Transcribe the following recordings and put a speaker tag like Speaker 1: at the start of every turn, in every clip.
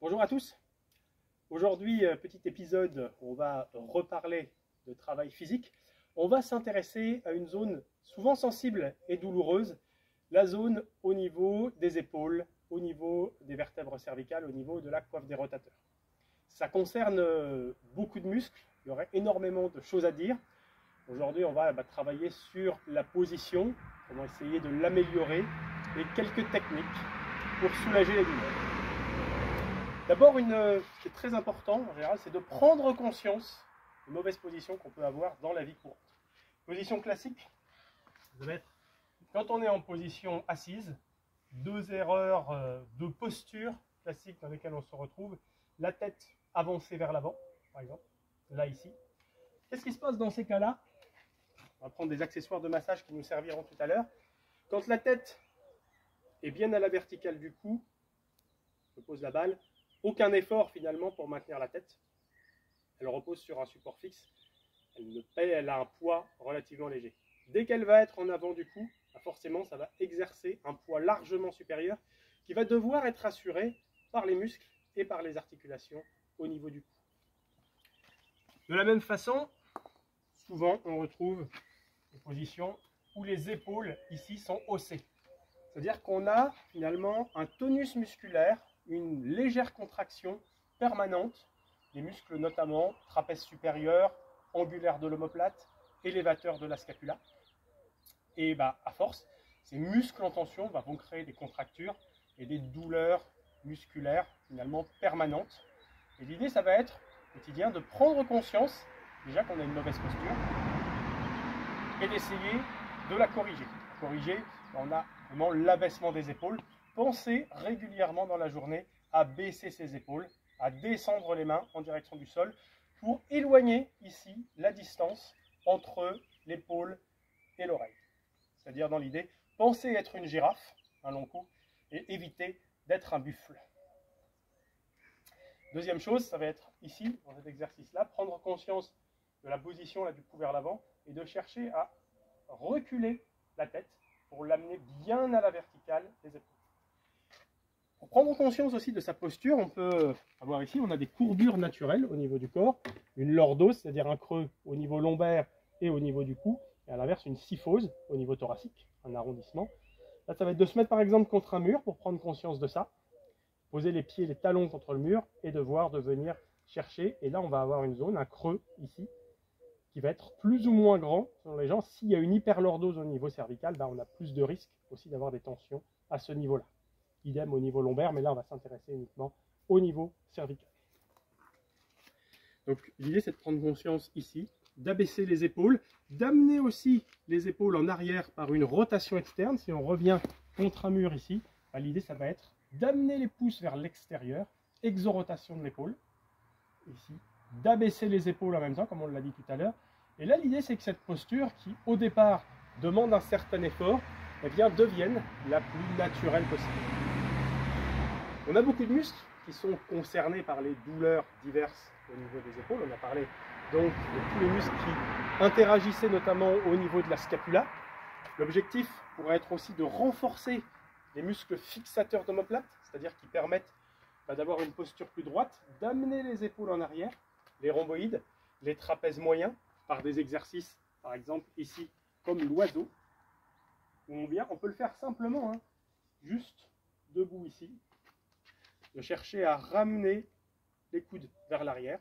Speaker 1: Bonjour à tous. Aujourd'hui, petit épisode où on va reparler de travail physique. On va s'intéresser à une zone souvent sensible et douloureuse, la zone au niveau des épaules, au niveau des vertèbres cervicales, au niveau de la coiffe des rotateurs. Ça concerne beaucoup de muscles, il y aurait énormément de choses à dire. Aujourd'hui, on va travailler sur la position, on va essayer de l'améliorer et quelques techniques pour soulager les douleurs. D'abord, ce qui est très important en général, c'est de prendre conscience des mauvaises positions qu'on peut avoir dans la vie courante. Position classique, ça va être quand on est en position assise, deux erreurs de posture classiques dans lesquelles on se retrouve, la tête avancée vers l'avant, par exemple, là ici. Qu'est-ce qui se passe dans ces cas-là? On va prendre des accessoires de massage qui nous serviront tout à l'heure. Quand la tête est bien à la verticale du cou, je pose la balle, aucun effort finalement pour maintenir la tête. Elle repose sur un support fixe. Elle a un poids relativement léger. Dès qu'elle va être en avant du cou, forcément ça va exercer un poids largement supérieur qui va devoir être assuré par les muscles et par les articulations au niveau du cou. De la même façon, souvent on retrouve des positions où les épaules ici sont haussées. C'est-à-dire qu'on a finalement un tonus musculaire, une légère contraction permanente, des muscles notamment trapèze supérieur, angulaire de l'omoplate, élévateur de la scapula. Et à force, ces muscles en tension vont créer des contractures et des douleurs musculaires finalement permanentes. Et l'idée, ça va être au quotidien de prendre conscience déjà qu'on a une mauvaise posture et d'essayer de la corriger. Corriger, on a vraiment l'abaissement des épaules. Pensez régulièrement dans la journée à baisser ses épaules, à descendre les mains en direction du sol pour éloigner ici la distance entre l'épaule et l'oreille. C'est-à-dire dans l'idée, pensez être une girafe, un long cou, et évitez d'être un buffle. Deuxième chose, ça va être ici, dans cet exercice-là, prendre conscience de la position du cou vers l'avant et de chercher à reculer la tête pour l'amener bien à la verticale des épaules. Pour prendre conscience aussi de sa posture, on peut avoir ici, on a des courbures naturelles au niveau du corps, une lordose, c'est-à-dire un creux au niveau lombaire et au niveau du cou, et à l'inverse une syphose au niveau thoracique, un arrondissement. Là, ça va être de se mettre par exemple contre un mur pour prendre conscience de ça, poser les pieds, les talons contre le mur et de venir chercher, et là on va avoir une zone, un creux ici, qui va être plus ou moins grand selon les gens. S'il y a une hyperlordose au niveau cervical, on a plus de risques aussi d'avoir des tensions à ce niveau-là. Idem au niveau lombaire, mais là on va s'intéresser uniquement au niveau cervical. Donc l'idée c'est de prendre conscience ici, d'abaisser les épaules, d'amener aussi les épaules en arrière par une rotation externe. Si on revient contre un mur ici, l'idée ça va être d'amener les pouces vers l'extérieur, exorotation de l'épaule, ici, d'abaisser les épaules en même temps, comme on l'a dit tout à l'heure. Et là l'idée c'est que cette posture qui au départ demande un certain effort, devienne la plus naturelle possible. On a beaucoup de muscles qui sont concernés par les douleurs diverses au niveau des épaules. On a parlé donc de tous les muscles qui interagissaient notamment au niveau de la scapula. L'objectif pourrait être aussi de renforcer les muscles fixateurs d'omoplate, c'est-à-dire qui permettent d'avoir une posture plus droite, d'amener les épaules en arrière, les rhomboïdes, les trapèzes moyens, par des exercices, par exemple ici, comme l'oiseau, où on peut le faire simplement, juste debout ici, de chercher à ramener les coudes vers l'arrière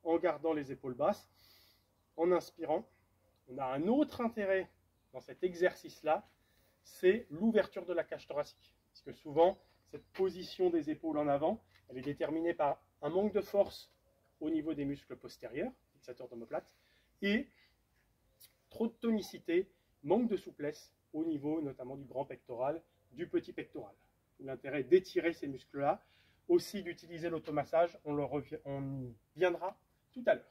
Speaker 1: en gardant les épaules basses, en inspirant. On a un autre intérêt dans cet exercice-là, c'est l'ouverture de la cage thoracique. Parce que souvent, cette position des épaules en avant, elle est déterminée par un manque de force au niveau des muscles postérieurs, fixateurs d'omoplate, et trop de tonicité, manque de souplesse au niveau notamment du grand pectoral, du petit pectoral. L'intérêt d'étirer ces muscles-là, aussi d'utiliser l'automassage, on y viendra tout à l'heure.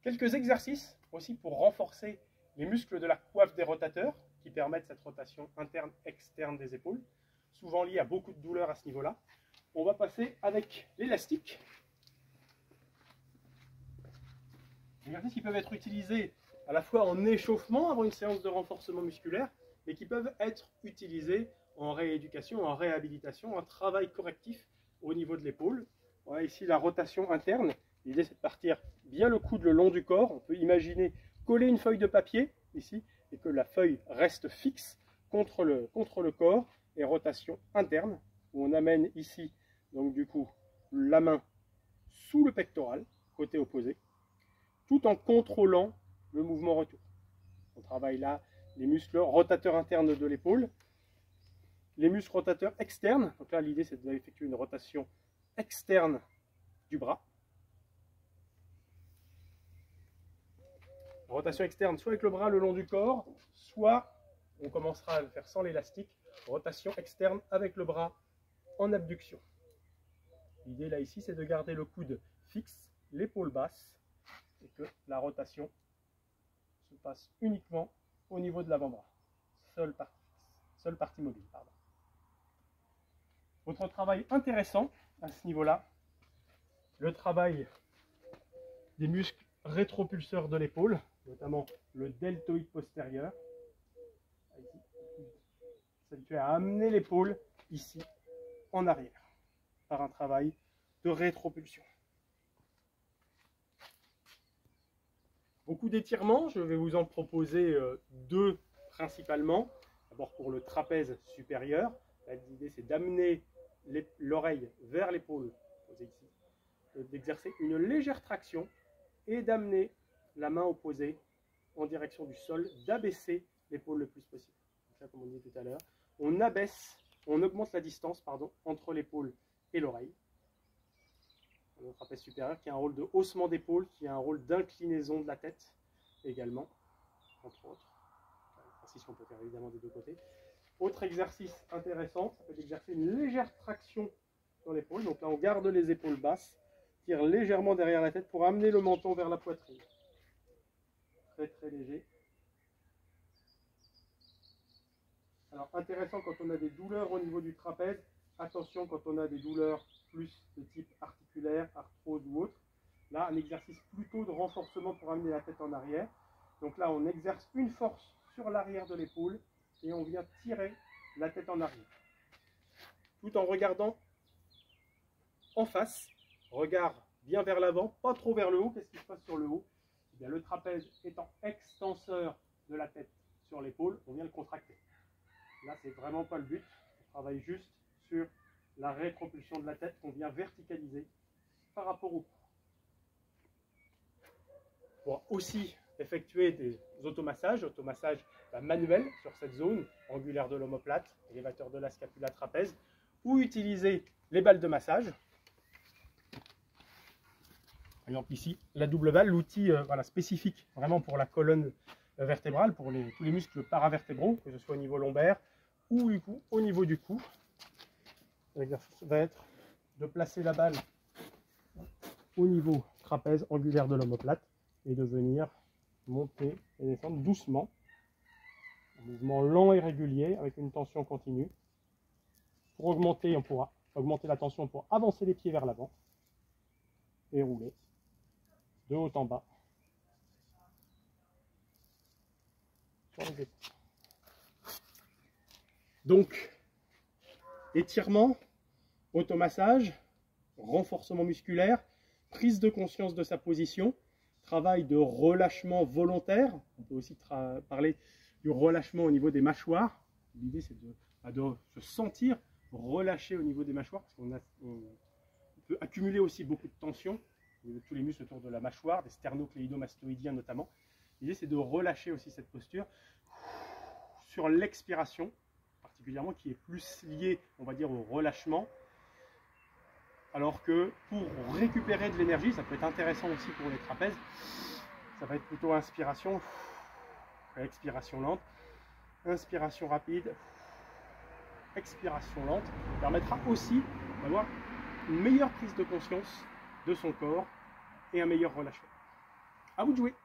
Speaker 1: Quelques exercices aussi pour renforcer les muscles de la coiffe des rotateurs, qui permettent cette rotation interne-externe des épaules, souvent liée à beaucoup de douleurs à ce niveau-là. On va passer avec l'élastique. Des exercices qui peuvent être utilisés à la fois en échauffement avant une séance de renforcement musculaire, mais qui peuvent être utilisés en rééducation, en réhabilitation, en travail correctif au niveau de de l'épaule. On a ici la rotation interne. L'idée, c'est de partir bien le coude le long du corps. On peut imaginer coller une feuille de papier ici et que la feuille reste fixe contre le corps. Et rotation interne, où on amène ici, donc du coup, la main sous le pectoral, côté opposé, tout en contrôlant le mouvement retour. On travaille là les muscles rotateurs internes de l'épaule, les muscles rotateurs externes. Donc là, l'idée, c'est d'effectuer une rotation externe du bras. Rotation externe, soit avec le bras le long du corps, soit on commencera à le faire sans l'élastique. Rotation externe avec le bras en abduction. L'idée là ici, c'est de garder le coude fixe, l'épaule basse, et que la rotation se passe uniquement au niveau de l'avant-bras. Seule partie mobile. Pardon. Autre travail intéressant à ce niveau-là, le travail des muscles rétropulseurs de l'épaule, notamment le deltoïde postérieur. S'habituer à amener l'épaule ici en arrière par un travail de rétropulsion. Beaucoup d'étirements, je vais vous en proposer deux principalement. D'abord pour le trapèze supérieur, l'idée c'est d'amener l'oreille vers l'épaule, d'exercer une légère traction et d'amener la main opposée en direction du sol, d'abaisser l'épaule le plus possible. Donc là, comme on dit tout à l'heure, on augmente la distance entre l'épaule et l'oreille. Le trapèze supérieur qui a un rôle de haussement d'épaule, qui a un rôle d'inclinaison de la tête également, entre autres. Exercice qu'on peut faire évidemment des deux côtés. Autre exercice intéressant, ça peut être d'exercer une légère traction sur l'épaule. Donc là, on garde les épaules basses, tire légèrement derrière la tête pour amener le menton vers la poitrine. Très très léger. Alors intéressant quand on a des douleurs au niveau du trapèze, attention quand on a des douleurs plus de type articulaire, arthrose ou autre. Là, un exercice plutôt de renforcement pour amener la tête en arrière. Donc là, on exerce une force sur l'arrière de l'épaule et on vient tirer la tête en arrière. Tout en regardant en face, regard bien vers l'avant, pas trop vers le haut. Qu'est-ce qui se passe sur le haut? Eh bien, le trapèze étant extenseur de la tête sur l'épaule, on vient le contracter. Là, c'est vraiment pas le but. On travaille juste sur la rétropulsion de la tête qu'on vient verticaliser par rapport au cou. Pour aussi effectuer des automassages manuels sur cette zone, angulaire de l'omoplate, élévateur de la scapula trapèze, ou utiliser les balles de massage. Par exemple ici, la double balle, l'outil spécifique vraiment pour la colonne vertébrale, pour tous les muscles paravertébraux, que ce soit au niveau lombaire ou au niveau du cou. L'exercice va être de placer la balle au niveau trapèze angulaire de l'omoplate et de venir monter et descendre doucement. Un mouvement lent et régulier avec une tension continue. Pour augmenter, on pourra augmenter la tension pour avancer les pieds vers l'avant et rouler de haut en bas sur les épaules. Donc, étirement, automassage, renforcement musculaire, prise de conscience de sa position, travail de relâchement volontaire. On peut aussi parler du relâchement au niveau des mâchoires. L'idée, c'est de se sentir relâché au niveau des mâchoires, parce qu'on peut accumuler aussi beaucoup de tension au niveau de tous les muscles autour de la mâchoire, des sternocléidomastoïdiens notamment. L'idée, c'est de relâcher aussi cette posture sur l'expiration, particulièrement qui est plus liée, on va dire, au relâchement. Alors que pour récupérer de l'énergie, ça peut être intéressant aussi pour les trapèzes, ça va être plutôt inspiration, expiration lente, inspiration rapide, expiration lente. Ça permettra aussi d'avoir une meilleure prise de conscience de son corps et un meilleur relâchement. À vous de jouer!